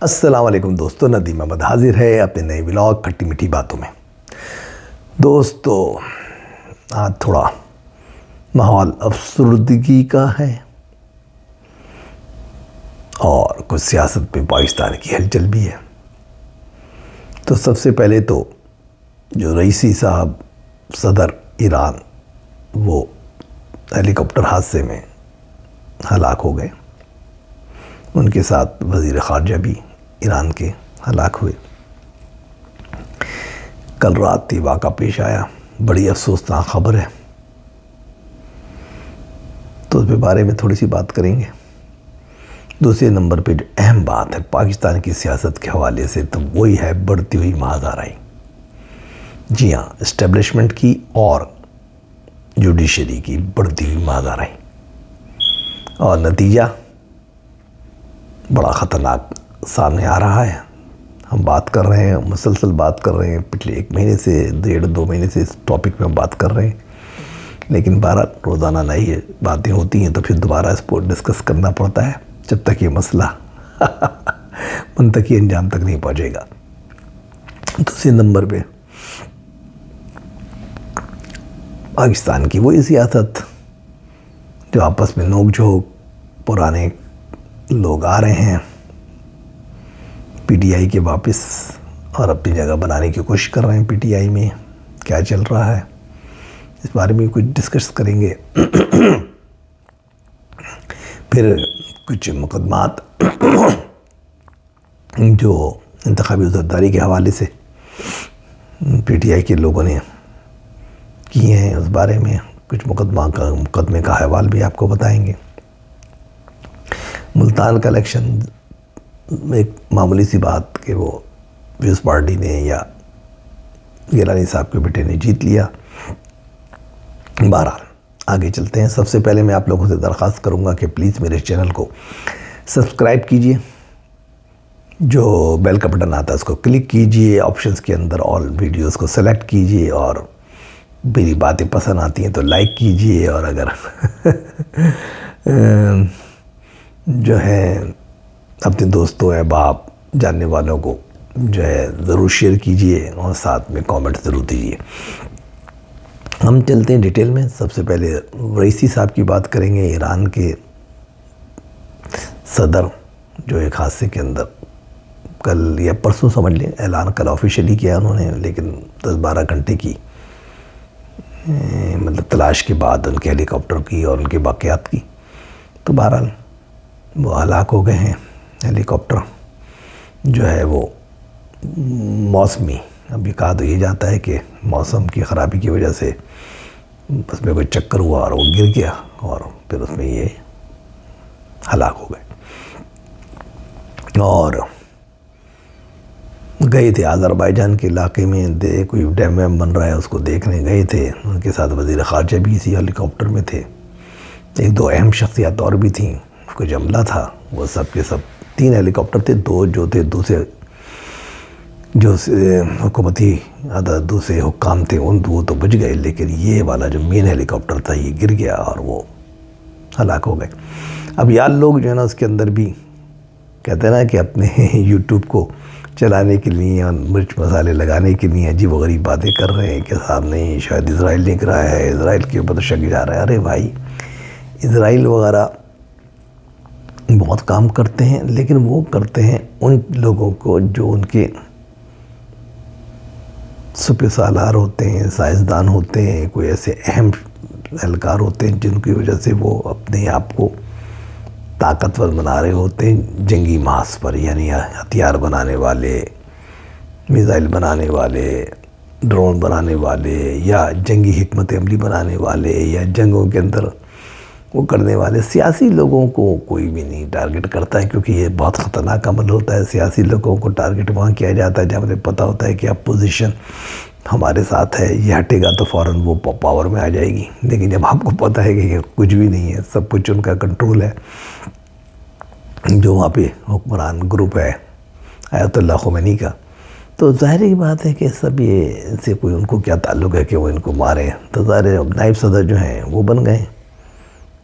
السلام علیکم دوستو، ندیم احمد حاضر ہے اپنے نئے ولاگ کھٹی میٹھی باتوں میں۔ دوستو آج تھوڑا ماحول افسردگی کا ہے اور کچھ سیاست میں پاکستان کی ہلچل بھی ہے۔ تو سب سے پہلے تو جو رئیسی صاحب صدر ایران وہ ہیلی کاپٹر حادثے میں ہلاک ہو گئے، ان کے ساتھ وزیر خارجہ بھی ایران کے ہلاک ہوئے۔ کل رات یہ واقعہ پیش آیا، بڑی افسوسناک خبر ہے، تو اس کے بارے میں تھوڑی سی بات کریں گے۔ دوسرے نمبر پہ جو اہم بات ہے پاکستان کی سیاست کے حوالے سے، تو وہی ہے بڑھتی ہوئی مہازارائی۔ جی ہاں، اسٹیبلشمنٹ کی اور جوڈیشری کی بڑھتی ہوئی مہازارائی، اور نتیجہ بڑا خطرناک سامنے آ رہا ہے۔ ہم بات کر رہے ہیں، مسلسل بات کر رہے ہیں، پچھلے ایک مہینے سے 1.5-2 مہینے سے اس ٹاپک میں ہم بات کر رہے ہیں، لیکن بہرحال روزانہ نئی باتیں ہوتی ہیں تو پھر دوبارہ اس کو ڈسکس کرنا پڑتا ہے جب تک یہ مسئلہ منطقی انجام تک نہیں پہنچے گا۔ دوسرے نمبر پہ پاکستان کی وہی سیاست جو آپس میں نوک جھوک، پرانے لوگ آ رہے ہیں پی ٹی آئی کے واپس اور اپنی جگہ بنانے کی کوشش کر رہے ہیں۔ پی ٹی آئی میں کیا چل رہا ہے اس بارے میں کچھ ڈسکس کریں گے۔ پھر کچھ مقدمات جو انتخابی عہدیداری کے حوالے سے پی ٹی آئی کے لوگوں نے کیے ہیں، اس بارے میں کچھ مقدمے کا حوال بھی آپ کو بتائیں گے۔ ملتان کا الیکشن ایک معمولی سی بات کہ وہ پیپلز پارٹی نے یا گیلانی صاحب کے بیٹے نے جیت لیا۔ بہرحال آگے چلتے ہیں۔ سب سے پہلے میں آپ لوگوں سے درخواست کروں گا کہ پلیز میرے چینل کو سبسکرائب کیجئے، جو بیل کا بٹن آتا ہے اس کو کلک کیجئے، آپشنز کے اندر آل ویڈیوز کو سلیکٹ کیجئے، اور میری باتیں پسند آتی ہیں تو لائک کیجئے، اور اگر جو ہے اپنے دوستوں احباب جاننے والوں کو جو ہے ضرور شیئر کیجئے، اور ساتھ میں کامنٹ ضرور دیجئے۔ ہم چلتے ہیں ڈیٹیل میں۔ سب سے پہلے رئیسی صاحب کی بات کریں گے۔ ایران کے صدر جو ایک حادثے کے اندر کل یا پرسوں سمجھ لیں، اعلان کل آفیشیلی کیا انہوں نے، لیکن 10-12 گھنٹے کی تلاش کے بعد ان کے ہیلی کاپٹر کی اور ان کے باقیات کی، تو بہرحال وہ ہلاک ہو گئے ہیں۔ ہیلی کاپٹر جو ہے وہ موسمی، اب یہ کہا تو یہ جاتا ہے کہ موسم کی خرابی کی وجہ سے اس میں کوئی چکر ہوا اور وہ گر گیا، اور پھر اس میں یہ ہلاک ہو گئے۔ اور گئے تھے آذربائیجان کے علاقے میں، کوئی ڈیم ویم بن رہا ہے اس کو دیکھنے گئے تھے، ان کے ساتھ وزیر خارجہ بھی اسی ہیلی کاپٹر میں تھے، 1-2 اہم شخصیات اور بھی تھیں۔ کچھ عملہ تھا، وہ سب کے سب 3 ہیلی کاپٹر تھے، 2 جو تھے دوسرے جو حکومتی دوسرے حکام تھے وہ تو بچ گئے، لیکن یہ والا جو مین ہیلی کاپٹر تھا یہ گر گیا اور وہ ہلاک ہو گئے۔ اب یار لوگ جو ہے نا اس کے اندر بھی کہتے ہیں نا کہ اپنے یوٹیوب کو چلانے کے لیے اور مرچ مسالے لگانے کے لیے عجیب و غریب باتیں کر رہے ہیں کہ صاحب نہیں شاید اسرائیل نے کرایا ہے، اسرائیل کے اوپر تو شک جا رہا ہے۔ ارے بھائی، اسرائیل وغیرہ بہت کام کرتے ہیں، لیکن وہ کرتے ہیں ان لوگوں کو جو ان کے سپہ سالار ہوتے ہیں، سائنسدان ہوتے ہیں، کوئی ایسے اہم اہلکار ہوتے ہیں جن کی وجہ سے وہ اپنے آپ کو طاقتور بنا رہے ہوتے ہیں جنگی محاذ پر، یعنی ہتھیار بنانے والے، میزائل بنانے والے، ڈرون بنانے والے، یا جنگی حکمت عملی بنانے والے، یا جنگوں کے اندر وہ کرنے والے سیاسی لوگوں کو کوئی بھی نہیں ٹارگٹ کرتا ہے، کیونکہ یہ بہت خطرناک عمل ہوتا ہے۔ سیاسی لوگوں کو ٹارگٹ وہاں کیا جاتا ہے جب ہمیں پتہ ہوتا ہے کہ اپوزیشن ہمارے ساتھ ہے، یہ ہٹے گا تو فوراً وہ پاور میں آ جائے گی، لیکن جب آپ کو پتہ ہے کہ کچھ بھی نہیں ہے، سب کچھ ان کا کنٹرول ہے، جو وہاں پہ حکمران گروپ ہے آیت اللہ خمینی کا، تو ظاہر ہی بات ہے کہ سب یہ سے کوئی ان کو کیا تعلق ہے کہ وہ ان کو ماریں۔ تو ظاہر نائب صدر جو ہیں وہ بن گئے،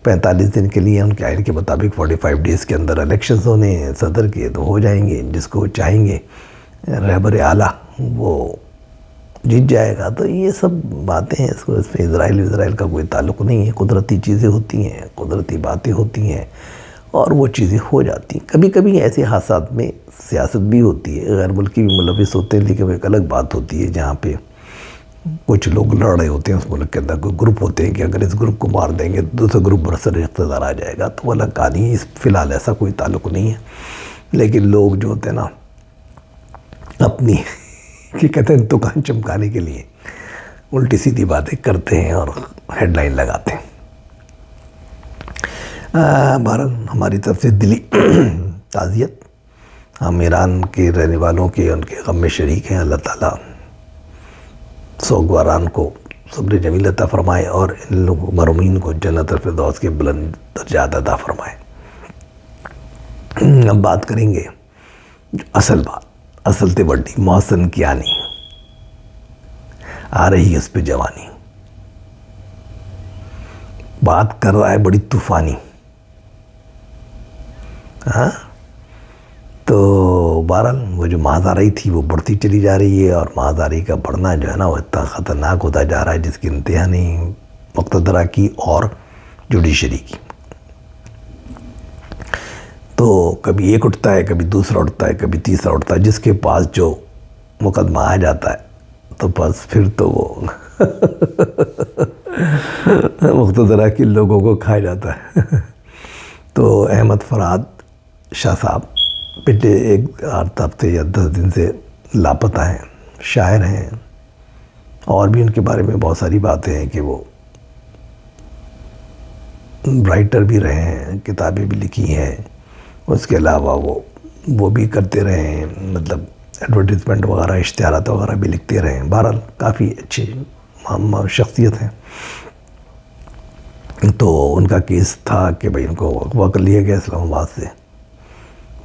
45 دن کے لیے ان کے آئین کے مطابق 45 ڈیز کے اندر الیکشنز ہونے ہیں صدر کے، تو ہو جائیں گے، جس کو چاہیں گے رہبر اعلیٰ وہ جیت جائے گا۔ تو یہ سب باتیں ہیں، اس میں اسرائیل کا کوئی تعلق نہیں ہے، قدرتی چیزیں ہوتی ہیں، قدرتی باتیں ہوتی ہیں اور وہ چیزیں ہو جاتی ہیں۔ کبھی کبھی ایسے حادثات میں سیاست بھی ہوتی ہے، غیر ملکی بھی ملوث ہوتے ہیں، لیکن ایک الگ بات ہوتی ہے جہاں پہ کچھ لوگ لڑ رہے ہوتے ہیں، اس ملک کے اندر کوئی گروپ ہوتے ہیں کہ اگر اس گروپ کو مار دیں گے تو دوسرا گروپ برسر اقتدار آ جائے گا، تو وہ الگ کہانی ہے۔ فی الحال ایسا کوئی تعلق نہیں ہے، لیکن لوگ جو ہوتے ہیں نا اپنی کہ کہتے ہیں دکان چمکانے کے لیے الٹی سیدھی باتیں کرتے ہیں اور ہیڈ لائن لگاتے ہیں۔ بہرحال ہماری طرف سے دلی تعزیت، ہم ایران کے رہنے والوں کے ان کے غم میں شریک ہیں۔ اللہ تعالیٰ سوگواران کو صبر جمیل عطا فرمائے اور ان لوگوں مرحومین کو جنت الفردوس کے بلند درجات عطا فرمائے۔ اب بات کریں گے اصل بات، اصل تے بڑی محسن کیانی آ رہی ہے اس پہ جوانی، بات کر رہا ہے بڑی طوفانی۔ ہاں تو بہرحال وہ جو مہازاری تھی وہ بڑھتی چلی جا رہی ہے، اور مہازاری کا بڑھنا جو ہے نا وہ اتنا خطرناک ہوتا جا رہا ہے جس کی انتہا نہیں مقتدرہ کی اور جوڈیشری کی۔ تو کبھی ایک اٹھتا ہے، کبھی دوسرا اٹھتا ہے، کبھی تیسرا اٹھتا ہے، جس کے پاس جو مقدمہ آ جاتا ہے تو بس پھر تو وہ مقتدرہ کی لوگوں کو کھا جاتا ہے۔ تو احمد فرہاد شاہ صاحب پچھلے 8 ہفتے یا 10 دن سے لاپتہ ہیں، شاعر ہیں، اور بھی ان کے بارے میں بہت ساری باتیں ہیں کہ وہ رائٹر بھی رہے ہیں، کتابیں بھی لکھی ہیں، اس کے علاوہ وہ بھی کرتے رہے ہیں، مطلب ایڈورٹیزمنٹ وغیرہ اشتہارات وغیرہ بھی لکھتے رہے ہیں۔ بہرحال کافی اچھی شخصیت ہیں۔ تو ان کا کیس تھا کہ بھئی ان کو اغوا کر لیا گیا اسلام آباد سے،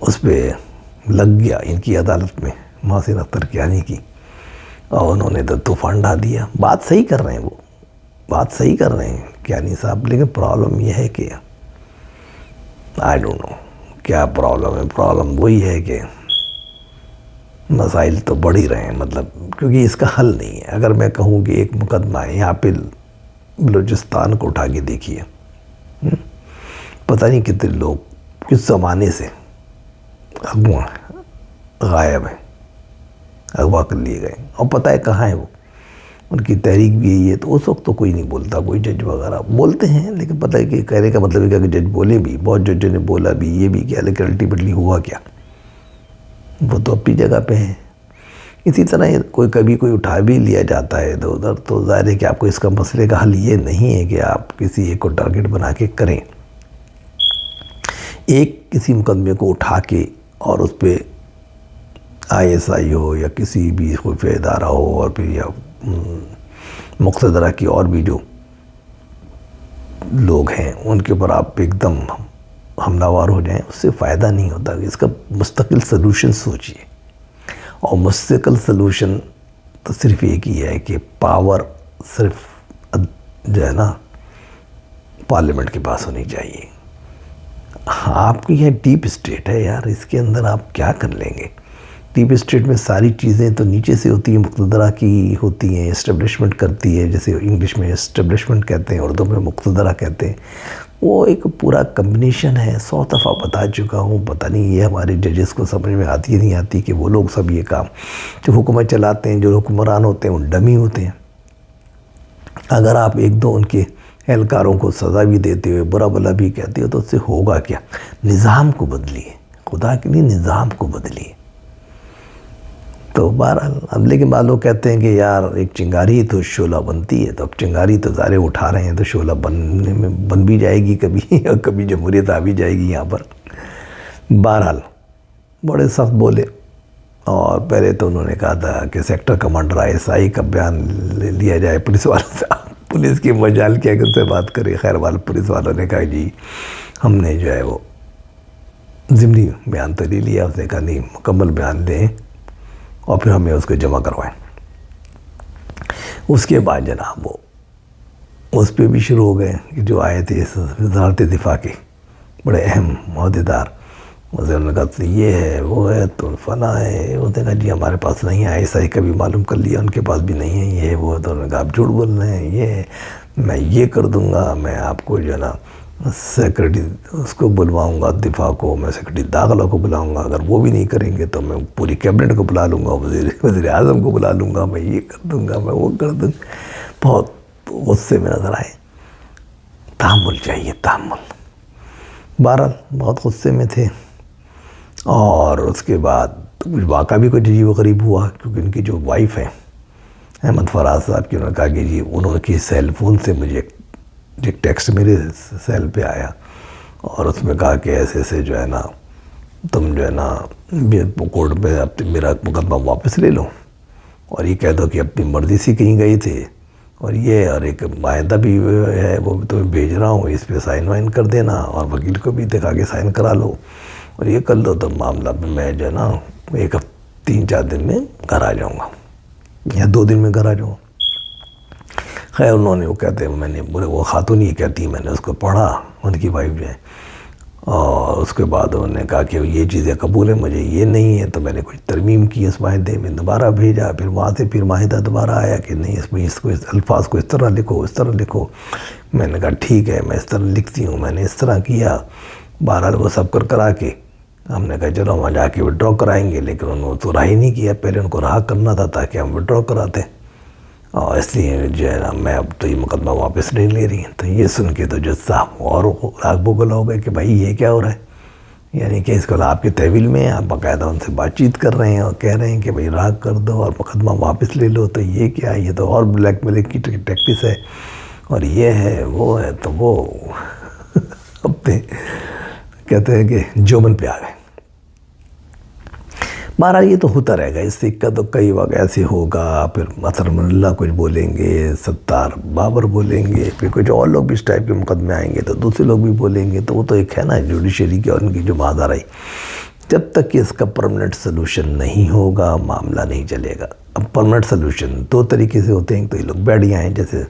اس پہ لگ گیا ان کی عدالت میں محسن اختر کیانی کی، اور انہوں نے تو طوفان ڈال دیا۔ بات صحیح کر رہے ہیں، وہ بات صحیح کر رہے ہیں کیانی صاحب، لیکن پرابلم یہ ہے کہ آئی ڈونٹ نو کیا پرابلم ہے۔ پرابلم وہی ہے کہ مسائل تو بڑھ ہی رہے ہیں، مطلب کیونکہ اس کا حل نہیں ہے۔ اگر میں کہوں کہ ایک مقدمہ ہے یہاں پہ بلوچستان کو اٹھا کے دیکھیے، پتہ نہیں کتنے لوگ کس زمانے سے غائب ہیں، اغوا کر لیے گئے، اور پتہ ہے کہاں ہے وہ، ان کی تحریک بھی یہی ہے۔ تو اس وقت تو کوئی نہیں بولتا، کوئی جج وغیرہ بولتے ہیں، لیکن پتہ ہے کہ کہنے کا مطلب ہے کہ جج بولے بھی، بہت ججوں نے بولا بھی، یہ بھی کیا، لیکن الٹیمیٹلی ہوا کیا، وہ تو اپنی جگہ پہ ہیں۔ اسی طرح کبھی کوئی اٹھا بھی لیا جاتا ہے ادھر ادھر، تو ظاہر ہے کہ آپ کو اس کا مسئلے کا حل یہ نہیں ہے کہ آپ کسی ایک کو ٹارگٹ بنا کے کریں۔ ایک کسی مقدمے کو اٹھا کے اور اس پہ ISI ہو یا کسی بھی خفیہ ادارہ ہو، اور پھر یا مقتدرہ کی اور بھی جو لوگ ہیں ان کے اوپر آپ ایک دم حملہ وار ہو جائیں، اس سے فائدہ نہیں ہوتا۔ اس کا مستقل سلوشن سوچیے، اور مستقل سلوشن تو صرف ایک ہی ہے کہ پاور صرف جو ہے نا پارلیمنٹ کے پاس ہونی چاہیے۔ آپ کی یہ ڈیپ اسٹیٹ ہے یار، اس کے اندر آپ کیا کر لیں گے؟ ڈیپ اسٹیٹ میں ساری چیزیں تو نیچے سے ہوتی ہیں، مقتدرہ کی ہوتی ہیں، اسٹیبلشمنٹ کرتی ہے، جیسے انگلش میں اسٹیبلشمنٹ کہتے ہیں، اردو میں مقتدرہ کہتے ہیں۔ وہ ایک پورا کمبینیشن ہے، 100 دفعہ بتا چکا ہوں، پتہ نہیں یہ ہمارے ججز کو سمجھ میں آتی ہے نہیں آتی کہ وہ لوگ سب یہ کام جو حکومت چلاتے ہیں، جو حکمران ہوتے ہیں، وہ ڈمی ہوتے ہیں۔ اگر آپ ایک دو ان کے اہلکاروں کو سزا بھی دیتے ہوئے برا بلا بھی کہتے ہو تو اس سے ہوگا کیا؟ نظام کو بدلیے، خدا کے لیے نظام کو بدلیے۔ تو بہرحال اب لیکن بعض لوگ کہتے ہیں کہ یار ایک چنگاری تو شعلہ بنتی ہے، تو اب چنگاری تو ظاہر اٹھا رہے ہیں تو شعلہ بننے میں بن بھی جائے گی کبھی، اور کبھی جمہوریت آ بھی جائے گی یہاں پر۔ بہرحال بڑے سخت بولے، اور پہلے تو انہوں نے کہا تھا کہ سیکٹر کمانڈر ISI کا بیان لیا جائے پولیس والوں سے، پولیس کی مجال کیا کہ ان سے بات کرے۔ خیر وال پولیس والوں نے کہا جی ہم نے جو ہے وہ ضمنی بیان تو لے لیا، اس نے کہا نہیں مکمل بیان لیں اور پھر ہمیں اس کو جمع کروائیں۔ اس کے بعد جناب وہ اس پہ بھی شروع ہو گئے کہ جو آئے تھے وزارت دفاع کے بڑے اہم عہدیدار، انہوں نے کہا تو یہ ہے وہ ہے تو فلاں ہے، وہ نے کہا جی ہمارے پاس نہیں ہے، ایسا ہی کبھی معلوم کر لیا ان کے پاس بھی نہیں ہے، یہ ہے وہ ہے، تو انہوں نے کہا آپ جھوٹ بول رہے ہیں، یہ ہے میں یہ کر دوں گا، میں آپ کو جو ہے نا سیکرٹری اس کو بلواؤں گا دفاع کو، میں سیکرٹری داخلہ کو بلاؤں گا، اگر وہ بھی نہیں کریں گے تو میں پوری کیبنٹ کو بلا لوں گا، وزیر اعظم کو بلا لوں گا، میں یہ کر دوں گا، میں وہ کر دوں گا۔ بہت غصے میں نظر آئے۔ تحمل چاہیے، تحمل۔ بہرحال بہت غصے میں تھے، اور اس کے بعد کچھ واقعہ بھی کچھ عجیب و غریب ہوا، کیونکہ ان کی جو وائف ہیں احمد فراز صاحب کی، انہوں نے کہا کہ جی انہوں کی سیل فون سے مجھے ایک ٹیکسٹ میرے سیل پہ آیا، اور اس میں کہا کہ ایسے ایسے جو ہے نا تم جو ہے نا کورٹ میں میرا مقدمہ واپس لے لو، اور یہ کہہ دو کہ اپنی مرضی سے کہیں گئی تھی، اور یہ اور ایک معاہدہ بھی ہے وہ بھی تمہیں بھیج رہا ہوں، اس پہ سائن وائن کر دینا، اور وکیل کو بھی دکھا کے سائن کرا لو، اور یہ کر لو تو معاملہ میں جو ہے نا 3-4 دن میں گھر آ جاؤں گا، یا 2 دن میں گھر آ جاؤں گا۔ خیر انہوں نے وہ کہتے ہیں، میں نے وہ خاتون یہ کہتی، میں نے اس کو پڑھا، ان کی وائف جو ہے، اور اس کے بعد انہوں نے کہا کہ یہ چیزیں قبول ہیں، مجھے یہ نہیں ہے، تو میں نے کچھ ترمیم کی اس معاہدے میں، دوبارہ بھیجا، پھر وہاں سے پھر معاہدہ دوبارہ آیا کہ نہیں اس میں اس کو الفاظ کو اس طرح لکھو، اس طرح لکھو۔ میں نے کہا ٹھیک ہے میں اس طرح لکھتی ہوں، میں نے اس طرح کیا۔ بہرحال وہ سب کرا کے ہم نے کہا چلو ہم جا کے وڈرا کرائیں گے، لیکن انہوں نے تو رہا ہی نہیں کیا، پہلے ان کو رہا کرنا تھا تاکہ ہم وڈرا کراتے، اور اس لیے جو ہے نا میں اب تو یہ مقدمہ واپس نہیں لے رہی ہیں۔ تو یہ سن کے تو جج صاحب اور راگ بگل ہو گئے کہ بھائی یہ کیا ہو رہا ہے، یعنی کہ اس کو آپ کے تحویل میں آپ باقاعدہ ان سے بات چیت کر رہے ہیں اور کہہ رہے ہیں کہ بھائی راگ کر دو اور مقدمہ واپس لے لو، تو یہ کیا، یہ تو اور بلیک میل کی ٹیکٹس ہے، اور یہ ہے وہ ہے، تو وہ اپنے کہتے ہیں کہ جوبن پہ آ گئے۔ بہرحال یہ تو ہوتا رہے گا، اس سے تو کئی وقت ایسے ہوگا، پھر اطہر من اللہ کچھ بولیں گے، ستار بابر بولیں گے، پھر کچھ اور لوگ بھی اس ٹائپ کے مقدمے آئیں گے تو دوسرے لوگ بھی بولیں گے، تو وہ تو ایک ہے نا جوڈیشری کی اور ان کی جو ماہدارائی، جب تک کہ اس کا پرمننٹ سلوشن نہیں ہوگا معاملہ نہیں چلے گا۔ اب پرمننٹ سلوشن 2 طریقے سے ہوتے ہیں، تو یہ لوگ بیٹھ گئے ہیں جیسے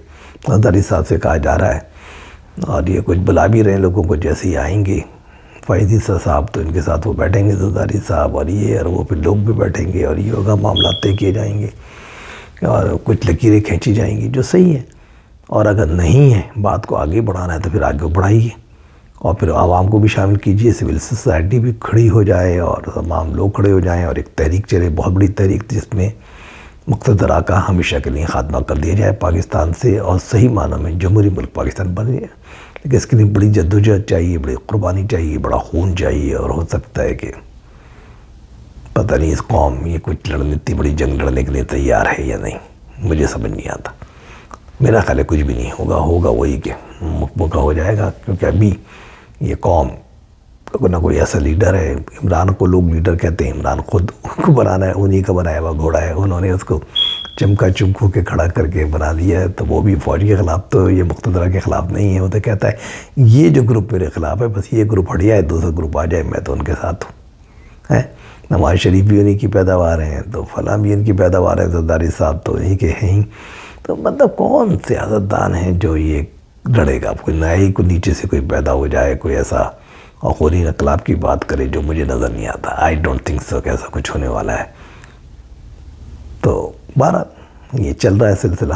زرداری صاحب سے کہا جا رہا ہے، اور یہ کچھ بلا بھی رہے ہیں لوگوں کو، جیسے ہی آئیں گے فائزی صاحب تو ان کے ساتھ وہ بیٹھیں گے زرداری صاحب، اور یہ اور وہ پھر لوگ بھی بیٹھیں گے، اور یہ ہوگا معاملات طے کیے جائیں گے، اور کچھ لکیریں کھینچی جائیں گی جو صحیح ہے، اور اگر نہیں ہے بات کو آگے بڑھانا ہے تو پھر آگے بڑھائیے، اور پھر عوام کو بھی شامل کیجیے، سول سوسائٹی بھی کھڑی ہو جائے اور تمام لوگ کھڑے ہو جائیں، اور ایک تحریک چلے، بہت بڑی تحریک جس میں مقتدرہ کا ہمیشہ کے لیے خاتمہ کر دیا جائے پاکستان سے، اور صحیح معنوں میں جمہوری ملک پاکستان بن جائے۔ لیکن اس کے لیے بڑی جدوجہد چاہیے، بڑی قربانی چاہیے، بڑا خون چاہیے، اور ہو سکتا ہے کہ پتہ نہیں اس قوم یہ کچھ لڑنے اتنی بڑی جنگ لڑنے کے لیے تیار ہے یا نہیں، مجھے سمجھ نہیں آتا۔ میرا خیال ہے کچھ بھی نہیں ہوگا وہی کہ مکمکہ ہو جائے گا، کیونکہ ابھی یہ قوم نہ کوئی ایسا لیڈر ہے۔ عمران کو لوگ لیڈر کہتے ہیں، عمران خود کو بنانا ہے، انہی کا بنایا ہوا گھوڑا ہے، انہوں نے اس کو چمکا چمکو کے کھڑا کر کے بنا دیا ہے، تو وہ بھی فوج کے خلاف، تو یہ مقتدرہ کے خلاف نہیں ہے، وہ تو کہتا ہے یہ جو گروپ میرے خلاف ہے بس یہ گروپ ہٹ جائے، دوسرا گروپ آ جائے، میں تو ان کے ساتھ ہوں۔ نواز شریف بھی انہی کی پیداوار ہیں، تو فلاں بھی ان کی پیداوار ہے، زرداری صاحب تو انہی کے ہیں ہی، تو مطلب کون سیاستدان ہے جو یہ لڑے گا؟ کوئی نیا ہی کوئی نیچے سے کوئی پیدا ہو جائے، کوئی ایسا خونی انقلاب کی بات کرے جو مجھے نظر نہیں آتا۔ آئی ڈونٹ تھنک سو کہ ایسا کچھ ہونے والا ہے۔ تو بہرحال یہ چل رہا ہے سلسلہ۔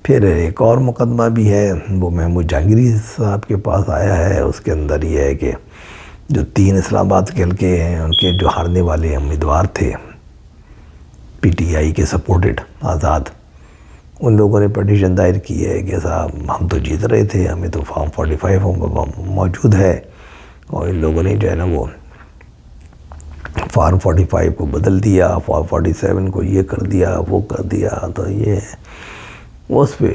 پھر ایک اور مقدمہ بھی ہے، وہ محمود جہانگیری صاحب کے پاس آیا ہے، اس کے اندر یہ ہے کہ جو 3 اسلام آباد کے حلقے ہیں ان کے جو ہارنے والے امیدوار تھے پی ٹی آئی کے سپورٹڈ آزاد، ان لوگوں نے پٹیشن دائر کی ہے کہ صاحب ہم تو جیت رہے تھے، ہمیں تو فارم 45 موجود ہے، اور ان لوگوں نے جو ہے نا وہ فارم 45 کو بدل دیا، فارم 47 کو یہ کر دیا وہ کر دیا، تو یہ اس پہ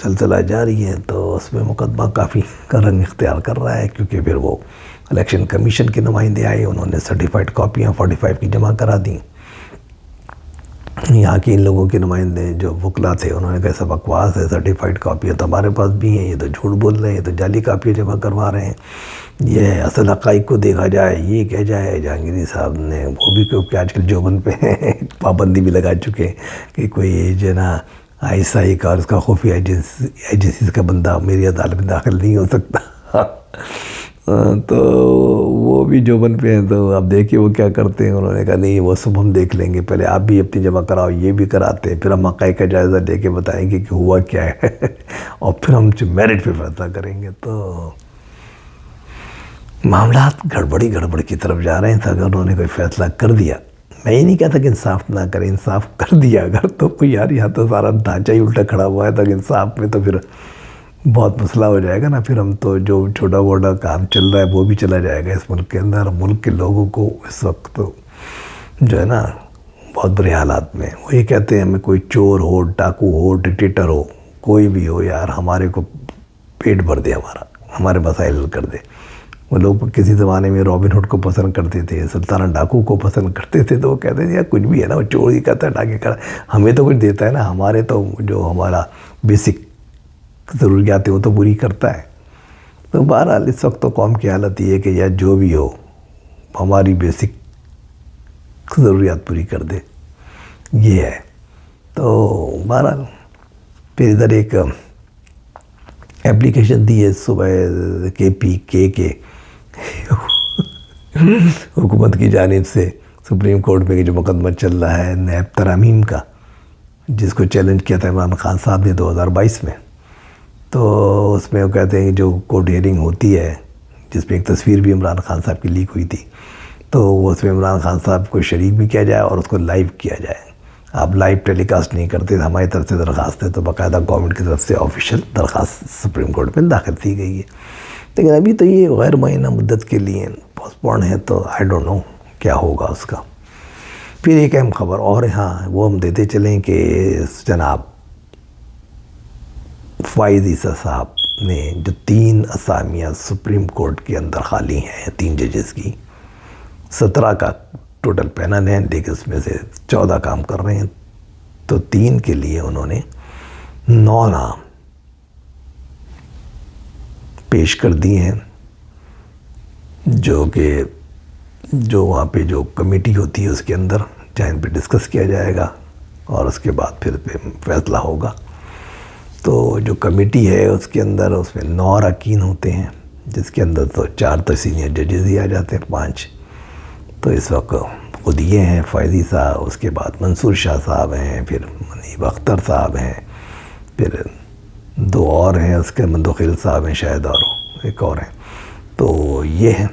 سلسلہ جاری ہے۔ تو اس میں مقدمہ کافی رنگ اختیار کر رہا ہے، کیونکہ پھر وہ الیکشن کمیشن کے نمائندے آئے، انہوں نے سرٹیفائڈ کاپیاں 45 کی جمع کرا دیں۔ یہاں کے ان لوگوں کے نمائندے جو وکلا تھے انہوں نے کہا ایسا بکواس ہے، سرٹیفائڈ کاپیاں تو ہمارے پاس بھی ہیں، یہ تو جھوٹ بول رہے ہیں، یہ تو جعلی کاپیاں جمع کروا رہے ہیں، یہ اصل حقائق کو دیکھا جائے، یہ کہہ جائے۔ جہانگیری صاحب نے وہ بھی، کیونکہ آج کل جوبن پہ پابندی بھی لگا چکے کہ کوئی جو ہے نا ISI کا اور اس کا خفیہ ایجنسیز کا بندہ میری عدالت میں داخل نہیں ہو سکتا. تو وہ بھی جوبن پہ ہیں. تو اب دیکھیے وہ کیا کرتے ہیں. انہوں نے کہا نہیں وہ سب ہم دیکھ لیں گے, پہلے آپ بھی اپنی جمع کراؤ, یہ بھی کراتے ہیں, پھر ہم حقائق کا جائزہ لے کے بتائیں گے کہ ہوا کیا ہے اور پھر ہم میرٹ پہ فیصلہ کریں گے. تو معاملات گڑبڑ کی طرف جا رہے ہیں. تو اگر انہوں نے کوئی فیصلہ کر دیا, میں یہ نہیں کہتا کہ انصاف نہ کریں, انصاف کر دیا اگر تو کوئی یار یہاں تو سارا ڈھانچہ ہی الٹا کھڑا ہوا ہے, تو انصاف میں تو پھر بہت مسئلہ ہو جائے گا نا. پھر ہم تو جو چھوٹا موٹا کام چل رہا ہے وہ بھی چلا جائے گا اس ملک کے اندر. ملک کے لوگوں کو اس وقت جو ہے نا بہت برے حالات میں, وہ یہ کہتے ہیں ہمیں کوئی چور ہو, ڈاکو ہو, ڈکٹیٹر ہو, کوئی بھی ہو یار, ہمارے کو پیٹ بھر دے, ہمارے مسائل حل کر دے. وہ لوگ کسی زمانے میں رابن ہوڈ کو پسند کرتے تھے, سلطانہ ڈاکو کو پسند کرتے تھے. تو وہ کہتے تھے یار کچھ بھی ہے نا, وہ چور ہی کہتا ہے, ڈاکے کا, ہمیں تو کچھ دیتا ہے نا, ہمارے تو جو ہمارا بیسک ضروریات ہیں وہ تو پوری کرتا ہے. تو بہرحال اس وقت تو قوم کی حالت یہ ہے کہ یا جو بھی ہو ہماری بیسک ضروریات پوری کر دے, یہ ہے. تو بہرحال پھر ادھر ایک اپلیکیشن دی ہے صبح KPK کے حکومت کی جانب سے سپریم کورٹ میں جو مقدمہ چل رہا ہے نیب ترامیم کا, جس کو چیلنج کیا تھا عمران خان صاحب نے 2022 میں. تو اس میں وہ کہتے ہیں کہ جو کورٹ ہیئرنگ ہوتی ہے, جس میں ایک تصویر بھی عمران خان صاحب کی لیک ہوئی تھی, تو اس میں عمران خان صاحب کو شریک بھی کیا جائے اور اس کو لائیو کیا جائے. آپ لائیو ٹیلی کاسٹ نہیں کرتے, ہماری طرف سے درخواست ہے, تو باقاعدہ گورنمنٹ کی طرف سے آفیشیل درخواست سپریم کورٹ میں داخل کی گئی ہے. لیکن ابھی تو یہ غیر معینہ مدت کے لیے پوسٹ پون ہے, تو آئی ڈونٹ نو کیا ہوگا اس کا. پھر ایک اہم خبر اور ہاں وہ ہم دیتے چلیں کہ جناب فائز عیسیٰ صاحب نے جو 3 اسامیاں سپریم کورٹ کے اندر خالی ہیں 3 ججز کی, 17 کا ٹوٹل پینل ہے, لیکن اس میں سے 14 کام کر رہے ہیں. تو 3 کے لیے انہوں نے 9 نام پیش کر دیے ہیں, جو وہاں پہ جو کمیٹی ہوتی ہے اس کے اندر جہاں ان پہ ڈسکس کیا جائے گا اور اس کے بعد پھر فیصلہ ہوگا. تو جو کمیٹی ہے اس کے اندر اس میں 9 اراکین ہوتے ہیں, جس کے اندر تو 4 تو سینئر ججز ہی آ جاتے ہیں, 5 تو اس وقت خود یہ ہیں فائزی صاحب, اس کے بعد منصور شاہ صاحب ہیں, پھر منیب اختر صاحب ہیں, پھر 2 اور ہیں, اس کے مندوخیل صاحب ہیں شاید, اور ایک اور ہیں. تو یہ ہے.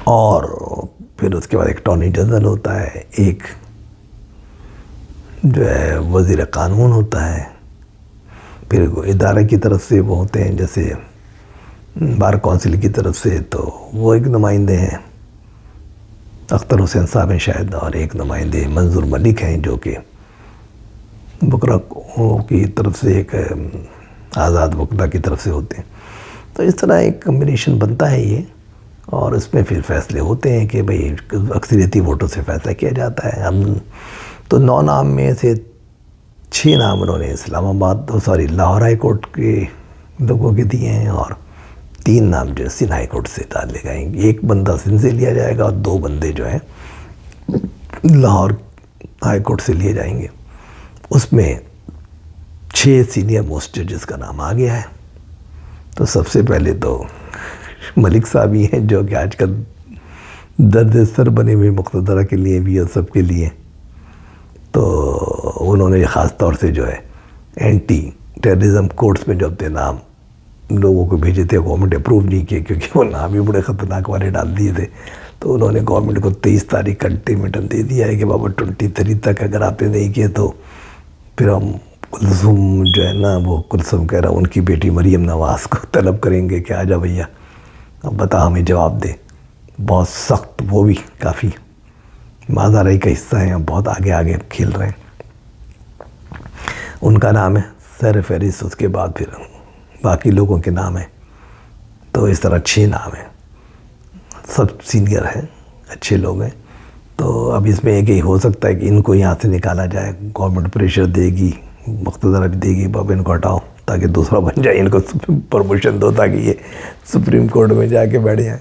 اور پھر اس کے بعد ایک اٹارنی جنرل ہوتا ہے, ایک جو ہے وزیر قانون ہوتا ہے, پھر ادارے کی طرف سے وہ ہوتے ہیں جیسے بار کونسل کی طرف سے, تو وہ ایک نمائندے ہیں اختر حسین صاحب ہیں شاید, اور ایک نمائندے منظور ملک ہیں جو کہ وکلا کی طرف سے, ایک آزاد وکلا کی طرف سے ہوتے ہیں. تو اس طرح ایک کمبینیشن بنتا ہے یہ, اور اس میں پھر فیصلے ہوتے ہیں کہ بھئی اکثریتی ووٹوں سے فیصلہ کیا جاتا ہے. ہم تو 9 نام میں سے 6 نام انہوں نے لاہور ہائی کورٹ کے لوگوں کے دیے ہیں, اور 3 نام جو ہے سندھ ہائی کورٹ سے ڈالے گئے ہیں. ایک بندہ سندھ سے لیا جائے گا اور 2 بندے جو ہیں لاہور ہائی کورٹ سے لیے جائیں گے. اس میں 6 سینئر موسٹ ججز کا نام آ گیا ہے. تو سب سے پہلے تو ملک صاحب ہی ہیں جو کہ آج کل درد سر بنے ہوئے مقتدرہ کے لیے بھی اور سب کے لیے. تو انہوں نے خاص طور سے جو ہے اینٹی ٹیررزم کورٹس میں جو اپنے نام لوگوں کو بھیجے تھے, گورنمنٹ اپروو نہیں کیے کیونکہ وہ نام ہی بڑے خطرناک والے ڈال دیے تھے. تو انہوں نے گورنمنٹ کو 23 تاریخ کا الٹیمیٹم دے دیا ہے کہ بابا 23 تک اگر آپ نے نہیں کیے تو پھر ہم کلثوم جو ہے نا, وہ کلثوم کہہ رہا ان کی بیٹی مریم نواز کو طلب کریں گے کہ آ جا بھیا اب بتا ہمیں جواب دے. بہت سخت, وہ بھی کافی مازارائی کا حصہ ہیں, بہت آگے کھیل رہے ہیں. ان کا نام ہے سر فہرست, اس کے بعد پھر باقی لوگوں کے نام ہیں. تو اس طرح 6 نام ہیں, سب سینئر ہیں, اچھے لوگ ہیں. تو اب اس میں ایک ہی ہو سکتا ہے کہ ان کو یہاں سے نکالا جائے, گورنمنٹ پریشر دے گی, مقتدرہ بھی دے گی, بابا ان کو ہٹاؤ تاکہ دوسرا بن جائے, ان کو پرموشن دو تاکہ یہ سپریم کورٹ میں جا کے بیٹھ جائیں.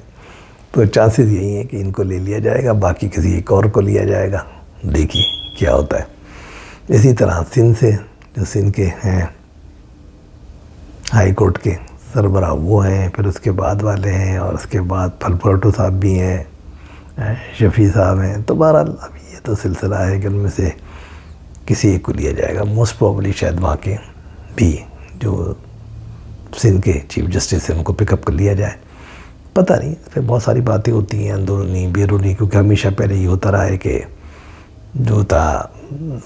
تو چانسز یہی ہیں کہ ان کو لے لیا جائے گا, باقی کسی ایک اور کو لیا جائے گا, دیکھیے کیا ہوتا ہے. اسی طرح سندھ سے جو سندھ کے ہیں ہائی کورٹ کے سربراہ وہ ہیں، پھر اس کے بعد والے ہیں، اور اس کے بعد پھل پروٹو صاحب بھی ہیں، شفیع صاحب ہیں. تو بہرحال ابھی یہ تو سلسلہ ہے کہ ان میں سے کسی ایک کو لیا جائے گا. موسٹ پروبلی شاید وہاں کے بھی جو سندھ کے چیف جسٹس ہیں ان کو پک اپ کر لیا جائے. پتہ نہیں، پھر بہت ساری باتیں ہوتی ہیں اندرونی بیرونی، کیونکہ ہمیشہ پہلے یہ ہوتا رہا ہے کہ جو تھا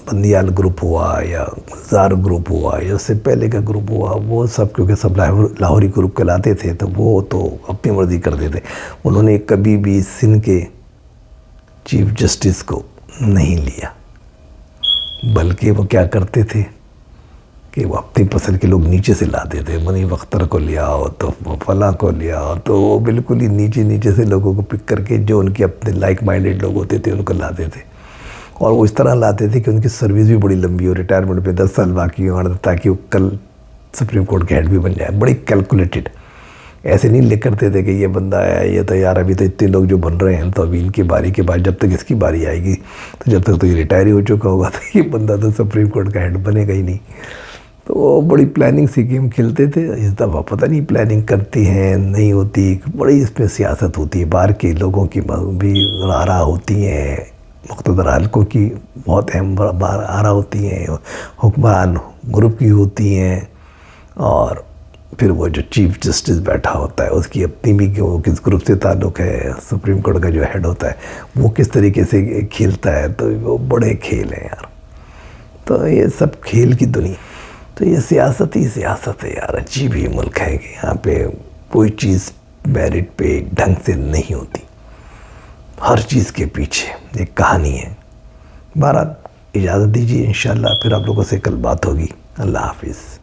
بندیال گروپ ہوا یا گلزار گروپ ہوا یا اس سے پہلے کا گروپ ہوا، وہ سب کیونکہ سب لاہوری گروپ کہلاتے تھے، تو وہ تو اپنی مرضی کرتے تھے. انہوں نے کبھی بھی سندھ کے چیف جسٹس کو نہیں لیا، بلکہ وہ کیا کرتے تھے کہ وہ اپنی پسند کے لوگ نیچے سے لاتے تھے. منی اختر کو لیا ہو تو فلاں کو لیا ہو، تو وہ بالکل ہی نیچے سے لوگوں کو پک کر کے جو ان کے اپنے لائک مائنڈیڈ لوگ ہوتے تھے ان کو لاتے تھے. اور وہ اس طرح لاتے تھے کہ ان کی سروس بھی بڑی لمبی ہو، ریٹائرمنٹ پہ 10 سال باقی ہو، تاکہ وہ کل سپریم کورٹ کے ہیڈ بھی بن جائے. بڑی کیلکولیٹڈ، ایسے نہیں لکھ کرتے تھے کہ یہ بندہ ہے یہ تو یار ابھی تو اتنے لوگ جو بن رہے ہیں، تو ابھی ان کی باری کے بعد جب تک اس کی باری آئے گی تو جب تک تو یہ ریٹائر ہی ہو چکا ہوگا تو یہ بندہ تو سپریم کورٹ کا ہیڈ بنے گا ہی نہیں. تو وہ بڑی پلاننگ سی گیم کھیلتے تھے. اس دفعہ پتہ نہیں پلاننگ کرتی ہیں نہیں ہوتی، بڑی اس میں سیاست ہوتی ہے. باہر کے لوگوں کی بھی آرا ہوتی ہیں، مقتدر حلقوں کی بہت اہم آرا ہوتی ہیں، حکمران گروپ کی ہوتی ہیں، اور پھر وہ جو چیف جسٹس بیٹھا ہوتا ہے اس کی اپنی بھی کہ وہ کس گروپ سے تعلق ہے. سپریم کورٹ کا جو ہیڈ ہوتا ہے وہ کس طریقے سے کھیلتا ہے. تو وہ بڑے کھیل ہیں یار. تو یہ سب کھیل کی دنیا. تو یہ سیاست ہی سیاست ہے یار. عجیب ہی ملک ہے کہ یہاں پہ کوئی چیز میرٹ پہ ڈھنگ سے نہیں ہوتی. ہر چیز کے پیچھے ایک کہانی ہے. بہرحال اجازت دیجیے، انشاءاللہ پھر آپ لوگوں سے کل بات ہوگی. اللہ حافظ.